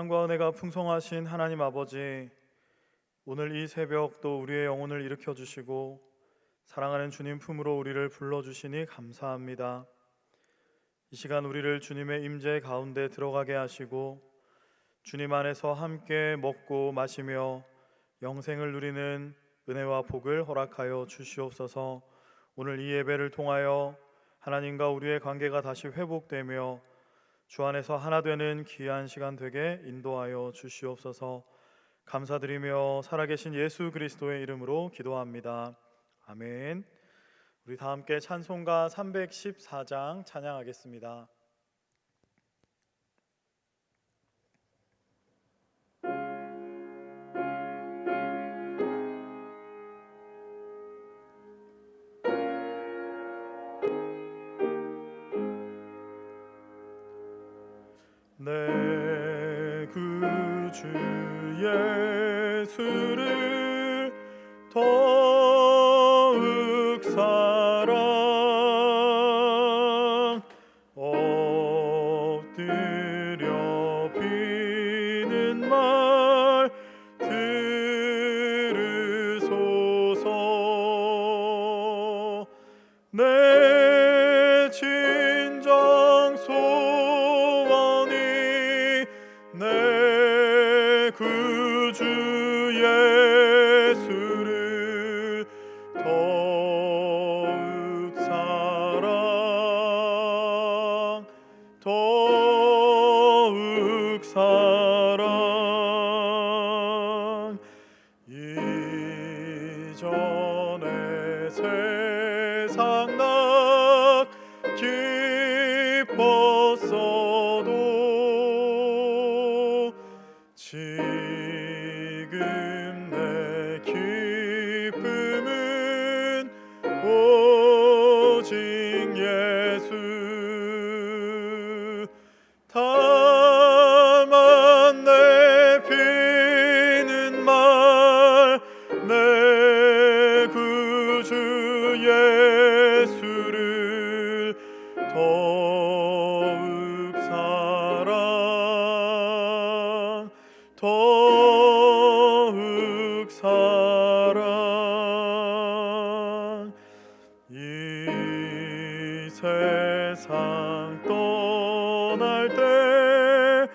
사랑과 은혜가 풍성하신 하나님 아버지, 오늘 이 새벽 또 우리의 영혼을 일으켜 주시고 사랑하는 주님 품으로 우리를 불러주시니 감사합니다. 이 시간 우리를 주님의 임재 가운데 들어가게 하시고 주님 안에서 함께 먹고 마시며 영생을 누리는 은혜와 복을 허락하여 주시옵소서. 오늘 이 예배를 통하여 하나님과 우리의 관계가 다시 회복되며 주 안에서 하나 되는 귀한 시간 되게 인도하여 주시옵소서. 감사드리며 살아계신 예수 그리스도의 이름으로 기도합니다. 아멘. 우리 다 함께 찬송가 314장 찬양하겠습니다. 내 구주 예수를 더욱 사랑 엎드려 비는 말 들으소서. 내 진정 소원이 내 구주 예수를 더욱 사랑 더욱 사랑 이전에 세상 나 기뻤어도 지금 내 기쁨은 오직 예수. 다만 내 비는 말 내 구주 예수를 더욱 사랑 더욱 사랑 이 세상 떠날 때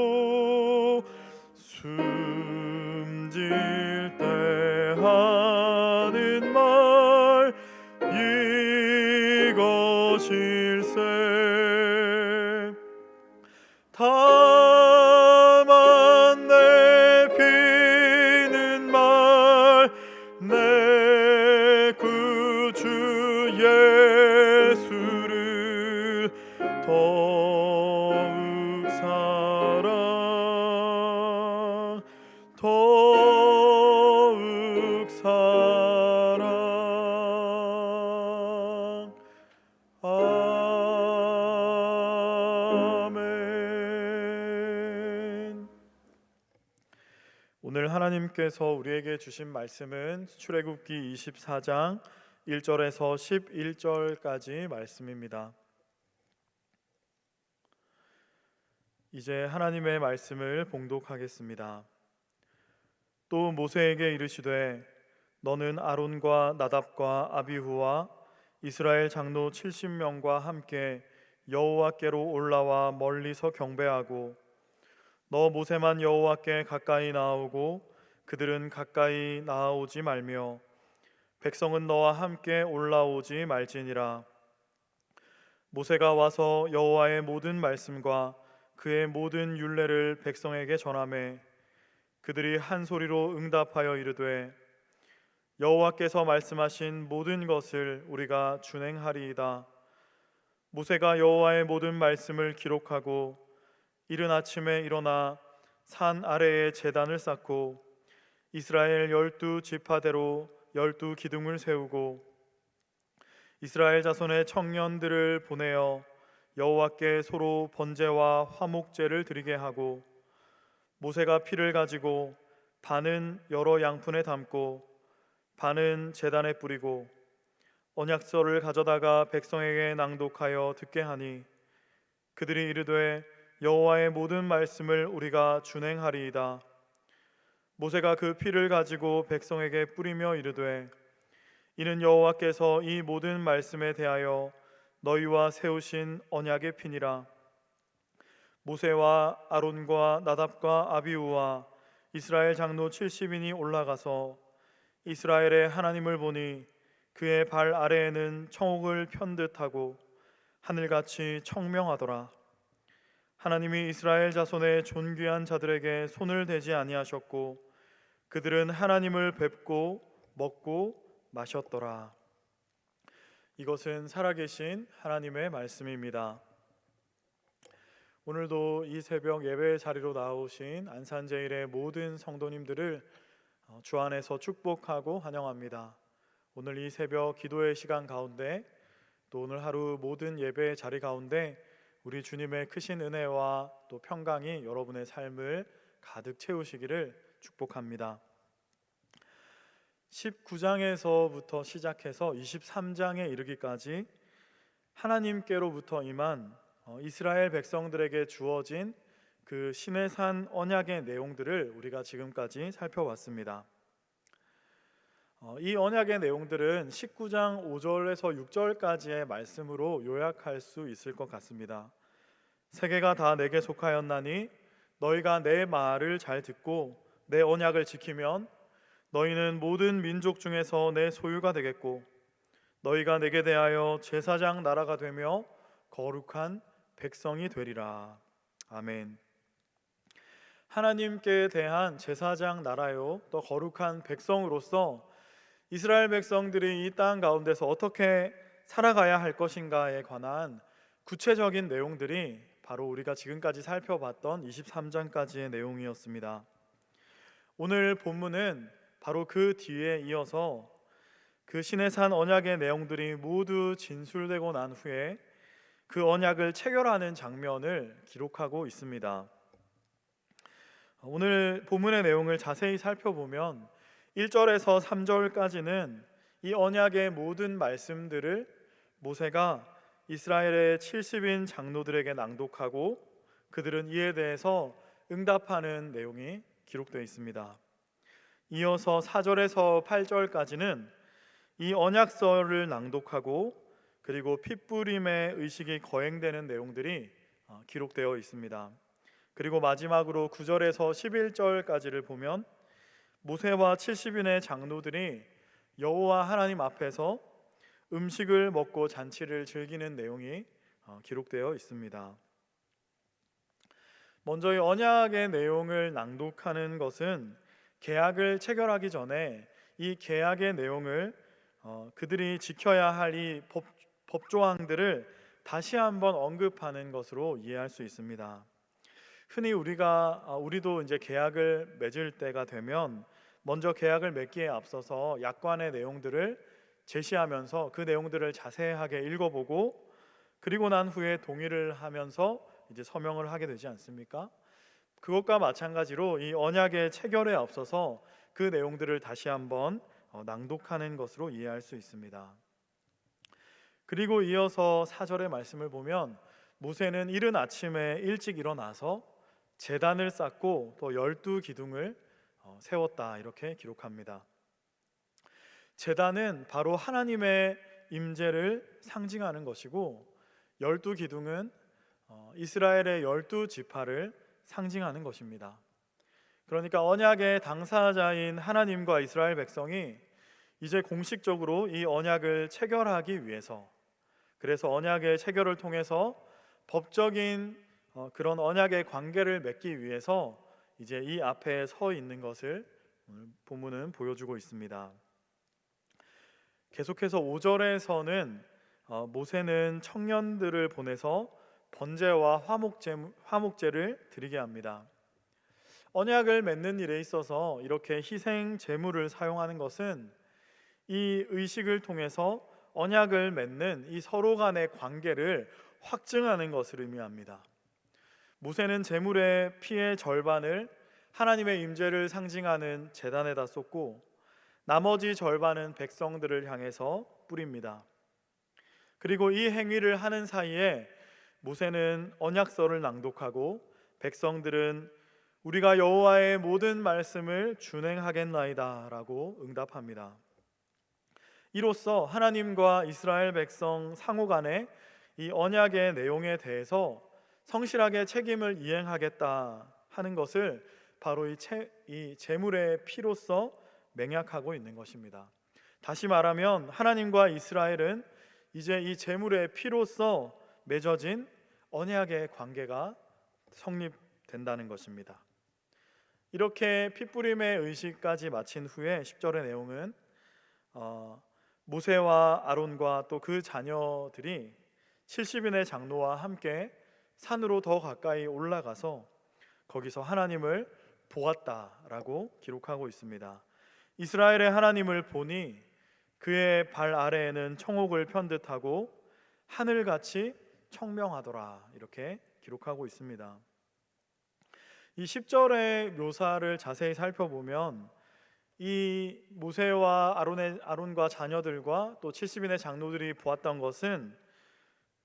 찬양하고 숨질 때 하는 말 이것일세. 다만 내 비는 말 내 구주 예수를 더욱 사랑 더욱 사랑. 아멘. 오늘 하나님께서 우리에게 주신 말씀은 출애굽기 24장 1절에서 11절까지 말씀입니다. 이제 하나님의 말씀을 봉독하겠습니다. 또 모세에게 이르시되 너는 아론과 나답과 아비후와 이스라엘 장로 70명과 함께 여호와께로 올라와 멀리서 경배하고 너 모세만 여호와께 가까이 나아오고 그들은 가까이 나아오지 말며 백성은 너와 함께 올라오지 말지니라. 모세가 와서 여호와의 모든 말씀과 그의 모든 율례를 백성에게 전하매 그들이 한 소리로 응답하여 이르되 여호와께서 말씀하신 모든 것을 우리가 준행하리이다. 모세가 여호와의 모든 말씀을 기록하고 이른 아침에 일어나 산 아래에 제단을 쌓고 이스라엘 12지파대로 12기둥을 세우고 이스라엘 자손의 청년들을 보내어 여호와께 소로 번제와 화목제를 드리게 하고 모세가 피를 가지고 반은 여러 양푼에 담고 반은 제단에 뿌리고 언약서를 가져다가 백성에게 낭독하여 듣게 하니 그들이 이르되 여호와의 모든 말씀을 우리가 준행하리이다. 모세가 그 피를 가지고 백성에게 뿌리며 이르되 이는 여호와께서 이 모든 말씀에 대하여 너희와 세우신 언약의 피니라. 모세와 아론과 나답과 아비후와 이스라엘 장로 70인이 올라가서 이스라엘의 하나님을 보니 그의 발 아래에는 청옥을 편 듯하고 하늘같이 청명하더라. 하나님이 이스라엘 자손의 존귀한 자들에게 손을 대지 아니하셨고 그들은 하나님을 뵙고 먹고 마셨더라. 이것은 살아계신 하나님의 말씀입니다. 오늘도 이 새벽 예배 자리로 나오신 안산제일의 모든 성도님들을 주 안에서 축복하고 환영합니다. 오늘 이 새벽 기도의 시간 가운데 또 오늘 하루 모든 예배 자리 가운데 우리 주님의 크신 은혜와 또 평강이 여러분의 삶을 가득 채우시기를 축복합니다. 19장에서부터 시작해서 23장에 이르기까지 하나님께로부터 임한 이스라엘 백성들에게 주어진 그 시내산 언약의 내용들을 우리가 지금까지 살펴봤습니다. 이 언약의 내용들은 19장 5절에서 6절까지의 말씀으로 요약할 수 있을 것 같습니다. 세계가 다 내게 속하였나니 너희가 내 말을 잘 듣고 내 언약을 지키면 너희는 모든 민족 중에서 내 소유가 되겠고 너희가 내게 대하여 제사장 나라가 되며 거룩한 백성이 되리라. 아멘. 하나님께 대한 제사장 나라요 또 거룩한 백성으로서 이스라엘 백성들이 이 땅 가운데서 어떻게 살아가야 할 것인가에 관한 구체적인 내용들이 바로 우리가 지금까지 살펴봤던 23장까지의 내용이었습니다. 오늘 본문은 바로 그 뒤에 이어서 그 시내산 언약의 내용들이 모두 진술되고 난 후에 그 언약을 체결하는 장면을 기록하고 있습니다. 오늘 본문의 내용을 자세히 살펴보면 1절에서 3절까지는 이 언약의 모든 말씀들을 모세가 이스라엘의 70인 장로들에게 낭독하고 그들은 이에 대해서 응답하는 내용이 기록되어 있습니다. 이어서 4절에서 8절까지는 이 언약서를 낭독하고 그리고 핏부림의 의식이 거행되는 내용들이 기록되어 있습니다. 그리고 마지막으로 9절에서 11절까지를 보면 모세와 70인의 장로들이 여호와 하나님 앞에서 음식을 먹고 잔치를 즐기는 내용이 기록되어 있습니다. 먼저 이 언약의 내용을 낭독하는 것은 계약을 체결하기 전에 이 계약의 내용을 그들이 지켜야 할 이 법조항들을 다시 한번 언급하는 것으로 이해할 수 있습니다. 흔히 우리도 이제 계약을 맺을 때가 되면 먼저 계약을 맺기에 앞서서 약관의 내용들을 제시하면서 그 내용들을 자세하게 읽어보고 그리고 난 후에 동의를 하면서 이제 서명을 하게 되지 않습니까? 그것과 마찬가지로 이 언약의 체결에 앞서서 그 내용들을 다시 한번 낭독하는 것으로 이해할 수 있습니다. 그리고 이어서 4절의 말씀을 보면 모세는 이른 아침에 일찍 일어나서 제단을 쌓고 또 12기둥을 세웠다 이렇게 기록합니다. 제단은 바로 하나님의 임재를 상징하는 것이고 12기둥은 이스라엘의 12지파를 상징하는 것입니다. 그러니까 언약의 당사자인 하나님과 이스라엘 백성이 이제 공식적으로 이 언약을 체결하기 위해서, 그래서 언약의 체결을 통해서 법적인 그런 언약의 관계를 맺기 위해서 이제 이 앞에 서 있는 것을 오늘 본문은 보여주고 있습니다. 계속해서 5절에서는 모세는 청년들을 보내서 번제와 화목제를 드리게 합니다. 언약을 맺는 일에 있어서 이렇게 희생 제물을 사용하는 것은 이 의식을 통해서 언약을 맺는 이 서로 간의 관계를 확증하는 것을 의미합니다. 모세는 제물의 피의 절반을 하나님의 임재를 상징하는 제단에다 쏟고 나머지 절반은 백성들을 향해서 뿌립니다. 그리고 이 행위를 하는 사이에 모세는 언약서를 낭독하고 백성들은 우리가 여호와의 모든 말씀을 준행하겠나이다 라고 응답합니다. 이로써 하나님과 이스라엘 백성 상호 간에 이 언약의 내용에 대해서 성실하게 책임을 이행하겠다 하는 것을 바로 이 제물의 피로써 맹약하고 있는 것입니다. 다시 말하면 하나님과 이스라엘은 이제 이 제물의 피로써 맺어진 언약의 관계가 성립된다는 것입니다. 이렇게 피뿌림의 의식까지 마친 후에 10절의 내용은 모세와 아론과 또 그 자녀들이 70인의 장로와 함께 산으로 더 가까이 올라가서 거기서 하나님을 보았다라고 기록하고 있습니다. 이스라엘의 하나님을 보니 그의 발 아래에는 청옥을 편듯하고 하늘같이 청명하더라, 이렇게 기록하고 있습니다. 이 10절의 묘사를 자세히 살펴보면 이 모세와 아론과 자녀들과 또 70인의 장로들이 보았던 것은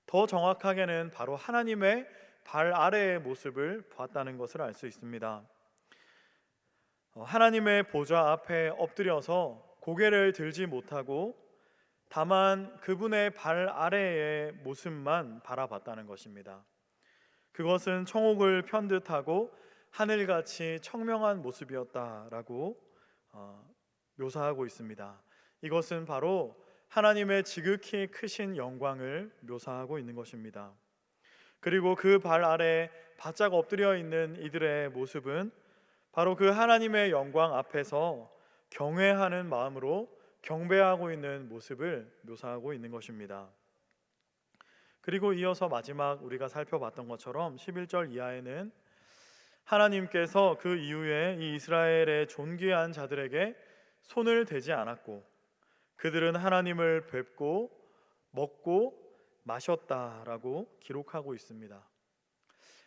더 정확하게는 바로 하나님의 발 아래의 모습을 보았다는 것을 알 수 있습니다. 하나님의 보좌 앞에 엎드려서 고개를 들지 못하고 다만 그분의 발 아래의 모습만 바라봤다는 것입니다. 그것은 청옥을 편듯하고 하늘같이 청명한 모습이었다라고 묘사하고 있습니다. 이것은 바로 하나님의 지극히 크신 영광을 묘사하고 있는 것입니다. 그리고 그 발 아래 바짝 엎드려 있는 이들의 모습은 바로 그 하나님의 영광 앞에서 경외하는 마음으로 경배하고 있는 모습을 묘사하고 있는 것입니다. 그리고 이어서 마지막 우리가 살펴봤던 것처럼 11절 이하에는 하나님께서 그 이후에 이 이스라엘의 존귀한 자들에게 손을 대지 않았고 그들은 하나님을 뵙고 먹고 마셨다라고 기록하고 있습니다.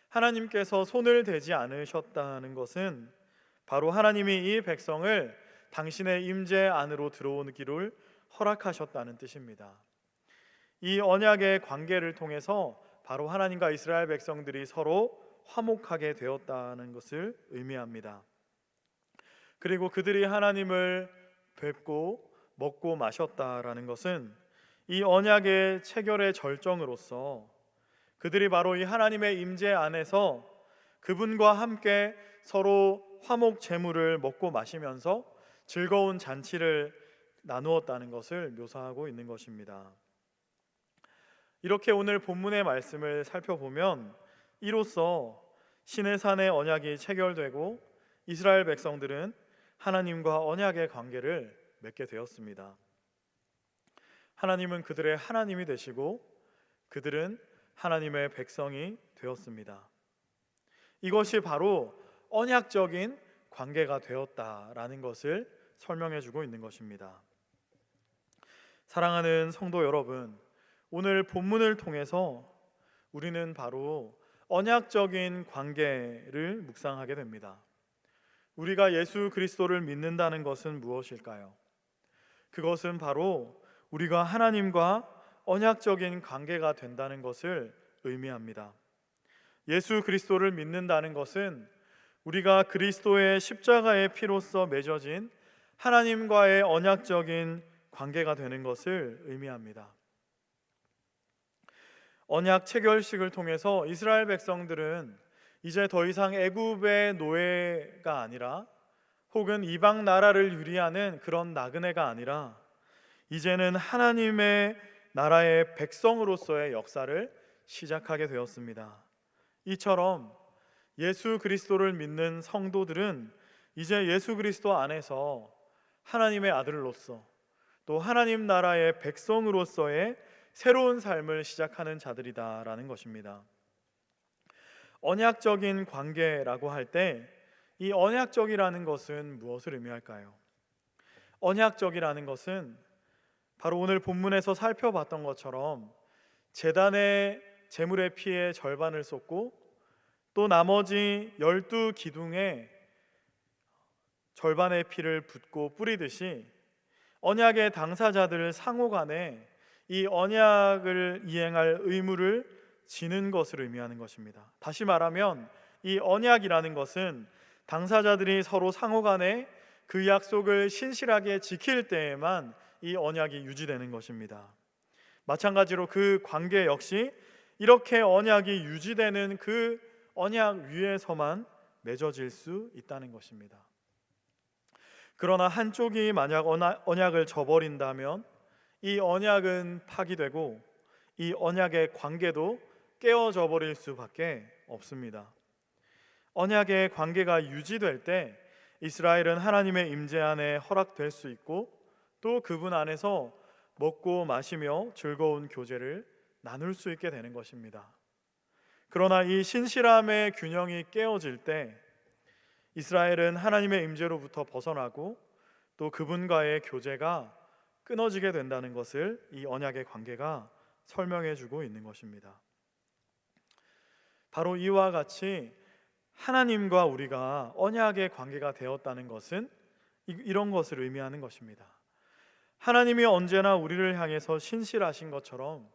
하나님께서 손을 대지 않으셨다는 것은 바로 하나님이 이 백성을 당신의 임재 안으로 들어오기를 허락하셨다는 뜻입니다. 이 언약의 관계를 통해서 바로 하나님과 이스라엘 백성들이 서로 화목하게 되었다는 것을 의미합니다. 그리고 그들이 하나님을 뵙고 먹고 마셨다라는 것은 이 언약의 체결의 절정으로서 그들이 바로 이 하나님의 임재 안에서 그분과 함께 서로 화목 제물을 먹고 마시면서 즐거운 잔치를 나누었다는 것을 묘사하고 있는 것입니다. 이렇게 오늘 본문의 말씀을 살펴보면 이로써 시내산의 언약이 체결되고 이스라엘 백성들은 하나님과 언약의 관계를 맺게 되었습니다. 하나님은 그들의 하나님이 되시고 그들은 하나님의 백성이 되었습니다. 이것이 바로 언약적인 관계가 되었다라는 것을 설명해 주고 있는 것입니다. 사랑하는 성도 여러분, 오늘 본문을 통해서 우리는 바로 언약적인 관계를 묵상하게 됩니다. 우리가 예수 그리스도를 믿는다는 것은 무엇일까요? 그것은 바로 우리가 하나님과 언약적인 관계가 된다는 것을 의미합니다. 예수 그리스도를 믿는다는 것은 우리가 그리스도의 십자가의 피로써 맺어진 하나님과의 언약적인 관계가 되는 것을 의미합니다. 언약 체결식을 통해서 이스라엘 백성들은 이제 더 이상 애굽의 노예가 아니라 혹은 이방 나라를 유리하는 그런 나그네가 아니라 이제는 하나님의 나라의 백성으로서의 역사를 시작하게 되었습니다. 이처럼 예수 그리스도를 믿는 성도들은 이제 예수 그리스도 안에서 하나님의 아들로서 또 하나님 나라의 백성으로서의 새로운 삶을 시작하는 자들이다라는 것입니다. 언약적인 관계라고 할 때 이 언약적이라는 것은 무엇을 의미할까요? 언약적이라는 것은 바로 오늘 본문에서 살펴봤던 것처럼 제단의 제물의 피의 절반을 쏟고 또 나머지 12기둥에 절반의 피를 붓고 뿌리듯이 언약의 당사자들 상호 간에 이 언약을 이행할 의무를 지는 것을 의미하는 것입니다. 다시 말하면 이 언약이라는 것은 당사자들이 서로 상호 간에 그 약속을 신실하게 지킬 때에만 이 언약이 유지되는 것입니다. 마찬가지로 그 관계 역시 이렇게 언약이 유지되는 그 언약 위에서만 맺어질 수 있다는 것입니다. 그러나 한쪽이 만약 언약을 저버린다면 이 언약은 파기되고 이 언약의 관계도 깨어져 버릴 수밖에 없습니다. 언약의 관계가 유지될 때 이스라엘은 하나님의 임재 안에 허락될 수 있고 또 그분 안에서 먹고 마시며 즐거운 교제를 나눌 수 있게 되는 것입니다. 그러나 이 신실함의 균형이 깨어질 때 이스라엘은 하나님의 임재로부터 벗어나고 또 그분과의 교제가 끊어지게 된다는 것을 이 언약의 관계가 설명해 주고 있는 것입니다. 바로 이와 같이 하나님과 우리가 언약의 관계가 되었다는 것은 이런 것을 의미하는 것입니다. 하나님이 언제나 우리를 향해서 신실하신 것처럼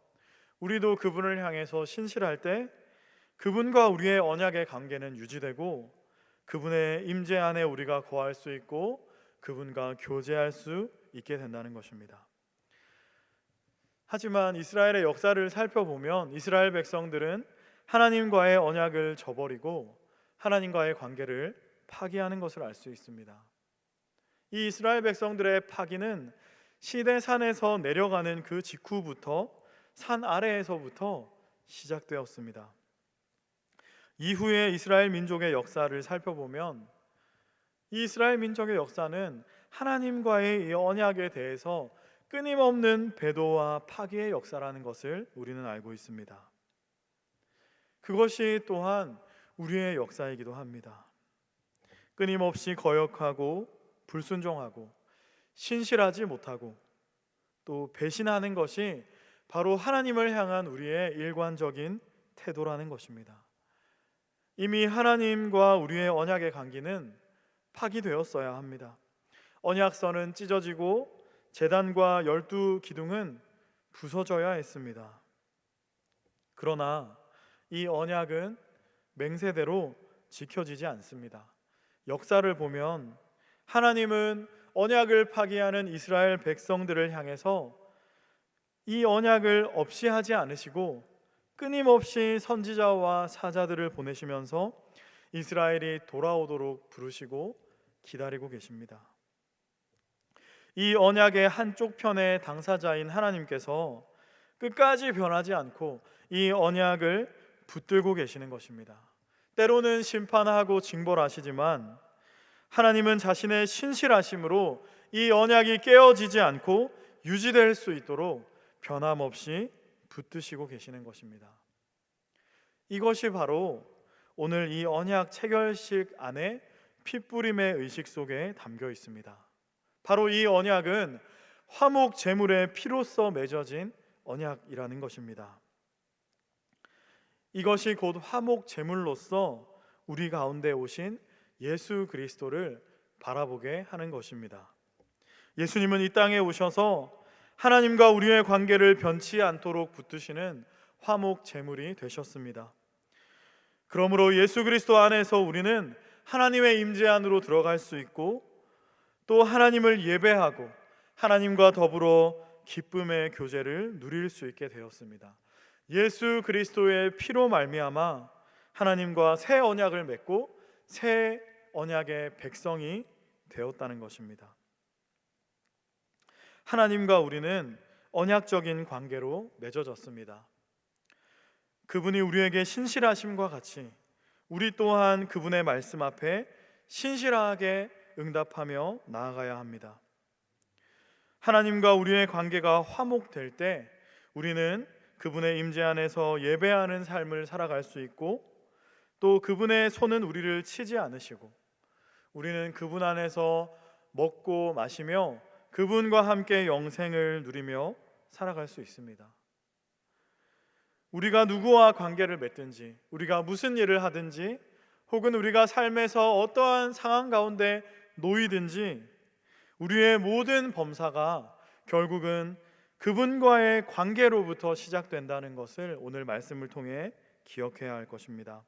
우리도 그분을 향해서 신실할 때 그분과 우리의 언약의 관계는 유지되고 그분의 임재 안에 우리가 거할 수 있고 그분과 교제할 수 있게 된다는 것입니다. 하지만 이스라엘의 역사를 살펴보면 이스라엘 백성들은 하나님과의 언약을 저버리고 하나님과의 관계를 파기하는 것을 알 수 있습니다. 이 이스라엘 백성들의 파기는 시내산에서 내려가는 그 직후부터 산 아래에서부터 시작되었습니다. 이후에 이스라엘 민족의 역사를 살펴보면 이 이스라엘 민족의 역사는 하나님과의 이 언약에 대해서 끊임없는 배도와 파기의 역사라는 것을 우리는 알고 있습니다. 그것이 또한 우리의 역사이기도 합니다. 끊임없이 거역하고 불순종하고 신실하지 못하고 또 배신하는 것이 바로 하나님을 향한 우리의 일관적인 태도라는 것입니다. 이미 하나님과 우리의 언약의 관계는 파기되었어야 합니다. 언약선은 찢어지고 제단과 12기둥은 부서져야 했습니다. 그러나 이 언약은 맹세대로 지켜지지 않습니다. 역사를 보면 하나님은 언약을 파기하는 이스라엘 백성들을 향해서 이 언약을 없이 하지 않으시고 끊임없이 선지자와 사자들을 보내시면서 이스라엘이 돌아오도록 부르시고 기다리고 계십니다. 이 언약의 한쪽 편의 당사자인 하나님께서 끝까지 변하지 않고 이 언약을 붙들고 계시는 것입니다. 때로는 심판하고 징벌하시지만 하나님은 자신의 신실하심으로 이 언약이 깨어지지 않고 유지될 수 있도록 변함없이 붙드시고 계시는 것입니다. 이것이 바로 오늘 이 언약 체결식 안에 핏부림의 의식 속에 담겨 있습니다. 바로 이 언약은 화목 제물의 피로써 맺어진 언약이라는 것입니다. 이것이 곧 화목 제물로서 우리 가운데 오신 예수 그리스도를 바라보게 하는 것입니다. 예수님은 이 땅에 오셔서 하나님과 우리의 관계를 변치 않도록 붙드시는 화목 제물이 되셨습니다. 그러므로 예수 그리스도 안에서 우리는 하나님의 임재 안으로 들어갈 수 있고 또 하나님을 예배하고 하나님과 더불어 기쁨의 교제를 누릴 수 있게 되었습니다. 예수 그리스도의 피로 말미암아 하나님과 새 언약을 맺고 새 언약의 백성이 되었다는 것입니다. 하나님과 우리는 언약적인 관계로 맺어졌습니다. 그분이 우리에게 신실하심과 같이 우리 또한 그분의 말씀 앞에 신실하게 응답하며 나아가야 합니다. 하나님과 우리의 관계가 화목될 때 우리는 그분의 임재 안에서 예배하는 삶을 살아갈 수 있고 또 그분의 손은 우리를 치지 않으시고 우리는 그분 안에서 먹고 마시며 그분과 함께 영생을 누리며 살아갈 수 있습니다. 우리가 누구와 관계를 맺든지 우리가 무슨 일을 하든지 혹은 우리가 삶에서 어떠한 상황 가운데 놓이든지 우리의 모든 범사가 결국은 그분과의 관계로부터 시작된다는 것을 오늘 말씀을 통해 기억해야 할 것입니다.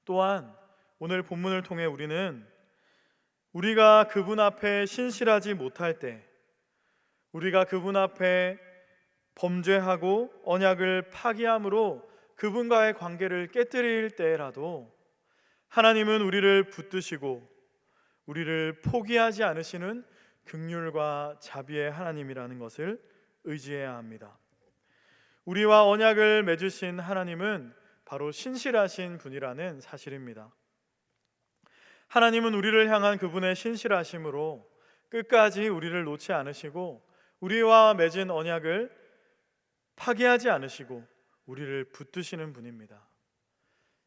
또한 오늘 본문을 통해 우리가 그분 앞에 신실하지 못할 때, 우리가 그분 앞에 범죄하고 언약을 파기함으로 그분과의 관계를 깨뜨릴 때라도 하나님은 우리를 붙드시고 우리를 포기하지 않으시는 긍휼과 자비의 하나님이라는 것을 의지해야 합니다. 우리와 언약을 맺으신 하나님은 바로 신실하신 분이라는 사실입니다. 하나님은 우리를 향한 그분의 신실하심으로 끝까지 우리를 놓지 않으시고 우리와 맺은 언약을 파기하지 않으시고 우리를 붙드시는 분입니다.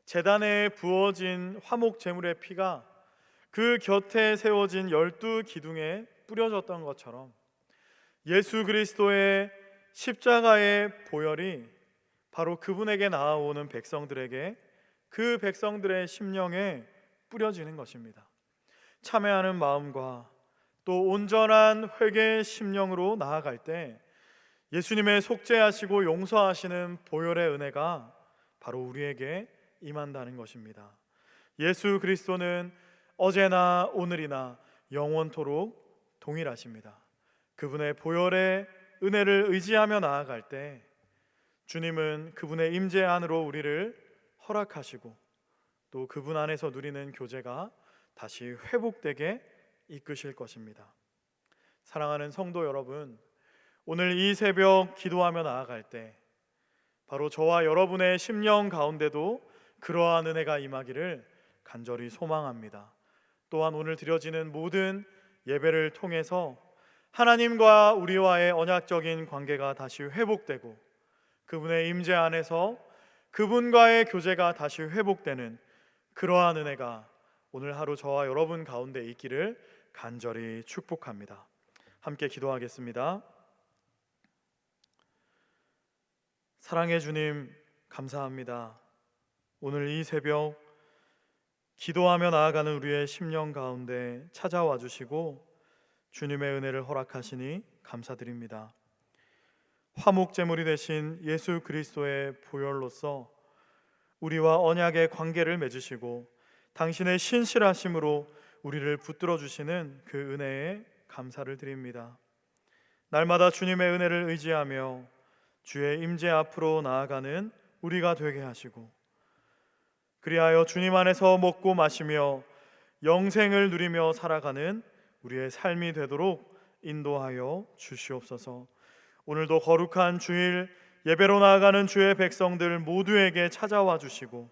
제단에 부어진 화목 제물의 피가 그 곁에 세워진 12기둥에 뿌려졌던 것처럼 예수 그리스도의 십자가의 보혈이 바로 그분에게 나아오는 백성들에게, 그 백성들의 심령에 뿌려지는 것입니다. 참회하는 마음과 또 온전한 회개의 심령으로 나아갈 때 예수님의 속죄하시고 용서하시는 보혈의 은혜가 바로 우리에게 임한다는 것입니다. 예수 그리스도는 어제나 오늘이나 영원토록 동일하십니다. 그분의 보혈의 은혜를 의지하며 나아갈 때 주님은 그분의 임재 안으로 우리를 허락하시고 또 그분 안에서 누리는 교제가 다시 회복되게 이끄실 것입니다. 사랑하는 성도 여러분, 오늘 이 새벽 기도하며 나아갈 때 바로 저와 여러분의 심령 가운데도 그러한 은혜가 임하기를 간절히 소망합니다. 또한 오늘 드려지는 모든 예배를 통해서 하나님과 우리와의 언약적인 관계가 다시 회복되고 그분의 임재 안에서 그분과의 교제가 다시 회복되는 그러한 은혜가 오늘 하루 저와 여러분 가운데 있기를 간절히 축복합니다. 함께 기도하겠습니다. 사랑의 주님, 감사합니다. 오늘 이 새벽 기도하며 나아가는 우리의 심령 가운데 찾아와 주시고 주님의 은혜를 허락하시니 감사드립니다. 화목제물이 되신 예수 그리스도의 보혈로서 우리와 언약의 관계를 맺으시고 당신의 신실하심으로 우리를 붙들어 주시는 그 은혜에 감사를 드립니다. 날마다 주님의 은혜를 의지하며 주의 임재 앞으로 나아가는 우리가 되게 하시고 그리하여 주님 안에서 먹고 마시며 영생을 누리며 살아가는 우리의 삶이 되도록 인도하여 주시옵소서. 오늘도 거룩한 주일 예배로 나아가는 주의 백성들 모두에게 찾아와 주시고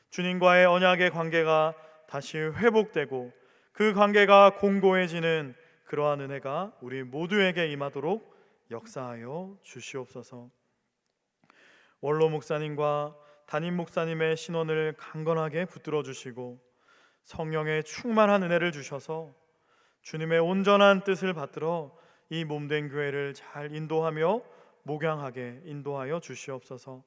주님과의 언약의 관계가 다시 회복되고 그 관계가 공고해지는 그러한 은혜가 우리 모두에게 임하도록 역사하여 주시옵소서. 원로 목사님과 담임 목사님의 신원을 강건하게 붙들어 주시고 성령의 충만한 은혜를 주셔서 주님의 온전한 뜻을 받들어 이 몸된 교회를 잘 인도하며 목양하게 인도하여 주시옵소서.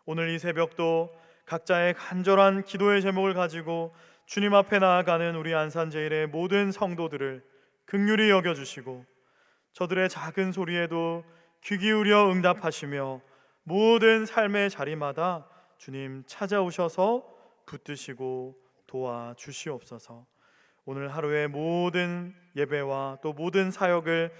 오늘 이 새벽도 각자의 간절한 기도의 제목을 가지고 주님 앞에 나아가는 우리 안산제일의 모든 성도들을 긍휼히 여겨주시고 저들의 작은 소리에도 귀 기울여 응답하시며 모든 삶의 자리마다 주님 찾아오셔서 붙드시고 도와주시옵소서. 오늘 하루의 모든 예배와 또 모든 사역을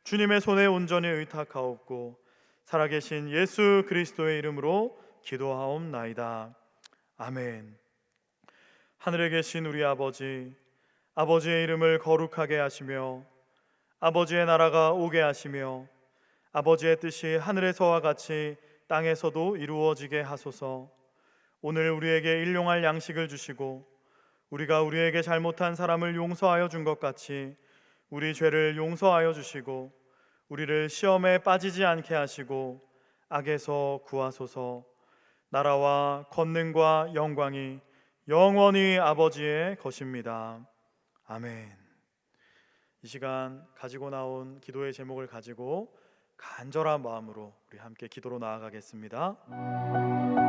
주님의 손에 온전히 의탁하옵고 살아계신 예수 그리스도의 이름으로 기도하옵나이다. 아멘. 하늘에 계신 우리 아버지, 아버지의 이름을 거룩하게 하시며 아버지의 나라가 오게 하시며 아버지의 뜻이 하늘에서와 같이 땅에서도 이루어지게 하소서. 오늘 우리에게 일용할 양식을 주시고 우리가 우리에게 잘못한 사람을 용서하여 준 것 같이 우리 죄를 용서하여 주시고 우리를 시험에 빠지지 않게 하시고 악에서 구하소서. 나라와 권능과 영광이 영원히 아버지의 것입니다. 아멘. 이 시간 가지고 나온 기도의 제목을 가지고 간절한 마음으로 우리 함께 기도로 나아가겠습니다.